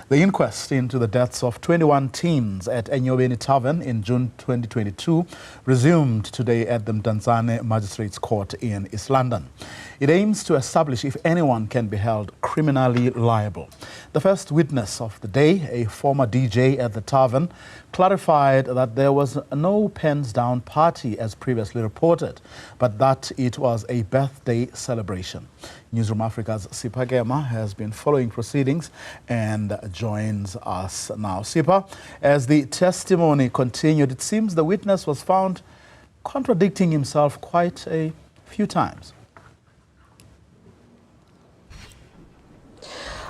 The inquest into the deaths of 21 teens at Enyobeni tavern in June 2022 resumed today at the Mdantsane Magistrate Court in East London. It aims to establish if anyone can be held criminally liable. The first witness of the day, a former DJ at the tavern, clarified that there was no pens down party as previously reported, but that it was a birthday celebration. Newzroom Afrika's Sipha Kema has been following proceedings and joins us now. Sipha, as the testimony continued, it seems the witness was found contradicting himself quite a few times.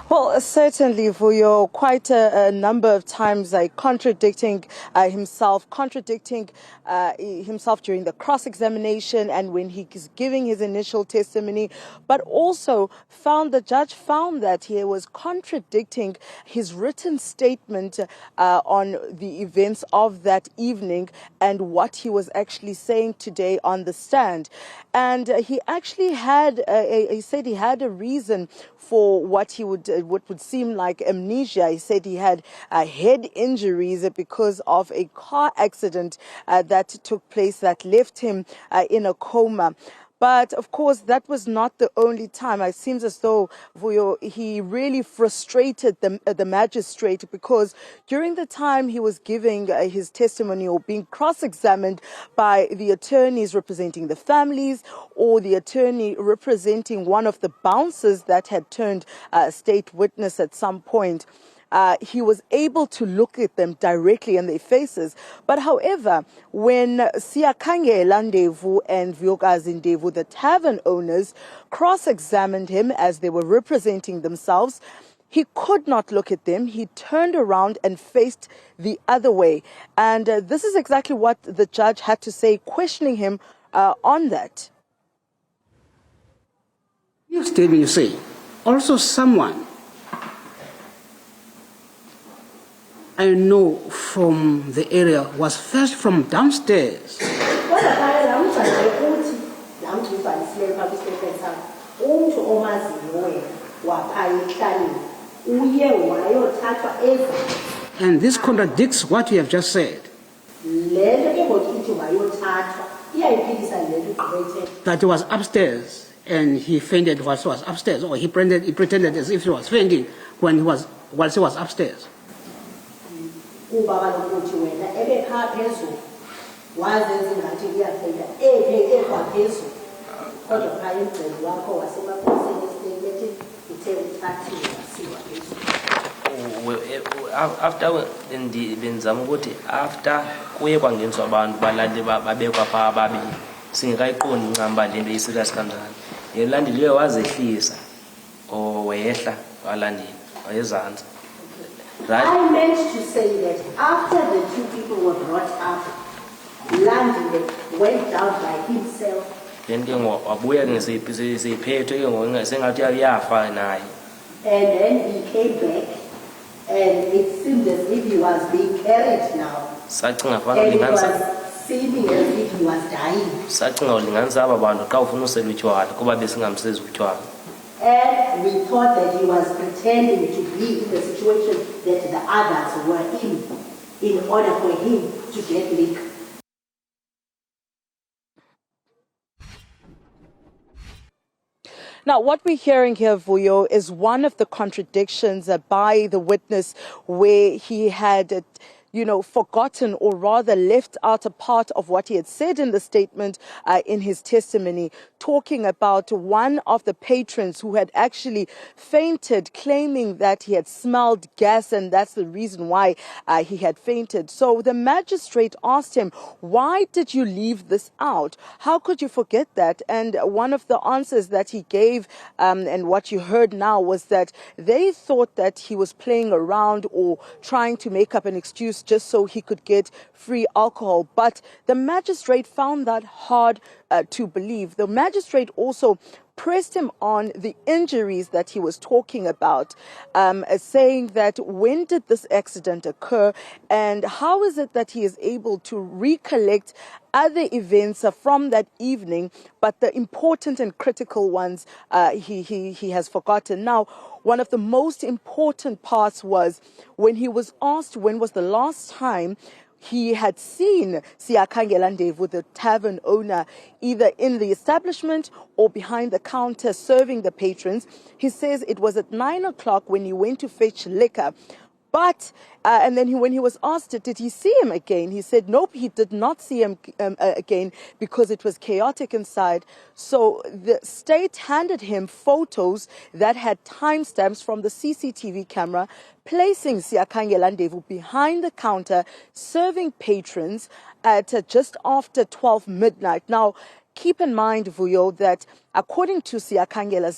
Well, certainly, Vuyo, quite a number of times contradicting himself during the cross-examination and when he is giving his initial testimony, but also the judge found that he was contradicting his written statement on the events of that evening and what he was actually saying today on the stand. And he actually had, he said he had a reason for what would seem like amnesia. He said he had head injuries because of a car accident that took place that left him in a coma. But, of course, that was not the only time. It seems as though he really frustrated the magistrate, because during the time he was giving his testimony or being cross-examined by the attorneys representing the families or the attorney representing one of the bouncers that had turned state witness at some point, he was able to look at them directly in their faces. But however, when Siyakangela Ndevu and Vyokazi Ndevu, the tavern owners, cross-examined him as they were representing themselves, he could not look at them. He turned around and faced the other way. And this is exactly what the judge had to say, questioning him on that. Your statement, you say, also someone I know from the area was first from downstairs. And this contradicts what you have just said. That he was upstairs and he fainted whilst he was upstairs, or he pretended as if he was fainting whilst he was upstairs. After benzama ukuthi after kuye kwangeniswa abantu balandi babekwa pha ababili singayiqondi ncamba lento iserious kanjani yelandile uye wazehlisa wehla walandile wayezansi. I meant to say that after the two people were brought up, Landile went down by himself. Then wabuya ngesiphethe sengathi yafa naye. And then he came back, and it seemed as if he was being carried now. And he was seeming as if he was dying. And we thought that he was pretending to be in the situation that the others were in order for him to get liquor. Now, what we're hearing here, Vuyo, is one of the contradictions by the witness, where he had forgotten, or rather left out a part of what he had said in the statement in his testimony, talking about one of the patrons who had actually fainted, claiming that he had smelled gas and that's the reason why he had fainted. So the magistrate asked him, why did you leave this out? How could you forget that? And one of the answers that he gave, and what you heard now, was that they thought that he was playing around or trying to make up an excuse just so he could get free alcohol. But the magistrate found that hard to believe. The magistrate also pressed him on the injuries that he was talking about, saying that when did this accident occur and how is it that he is able to recollect other events from that evening, but the important and critical ones he has forgotten. Now, one of the most important parts was when he was asked when was the last time he had seen Siyakhangela Ndevu, the tavern owner, either in the establishment or behind the counter serving the patrons. He says it was at 9 o'clock when he went to fetch liquor. But, and then when he was asked, did he see him again? He said, nope, he did not see him again because it was chaotic inside. So the state handed him photos that had timestamps from the CCTV camera, placing Siyakhangela Ndevu behind the counter, serving patrons at just after 12 midnight. Now, keep in mind, Vuyo, that according to Siyakhangela's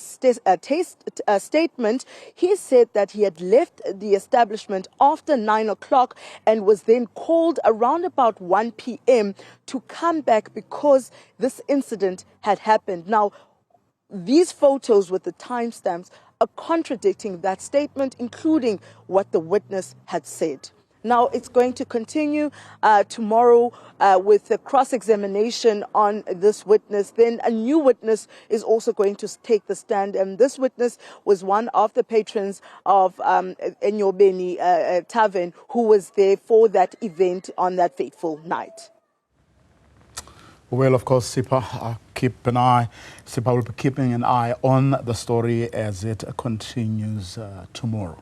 statement, he said that he had left the establishment after 9 o'clock and was then called around about 1 p.m. to come back because this incident had happened. Now, these photos with the timestamps are contradicting that statement, including what the witness had said. Now, it's going to continue tomorrow with the cross-examination on this witness. Then a new witness is also going to take the stand. And this witness was one of the patrons of Enyobeni tavern who was there for that event on that fateful night. Well, of course, Sipha, Sipha will be keeping an eye on the story as it continues tomorrow.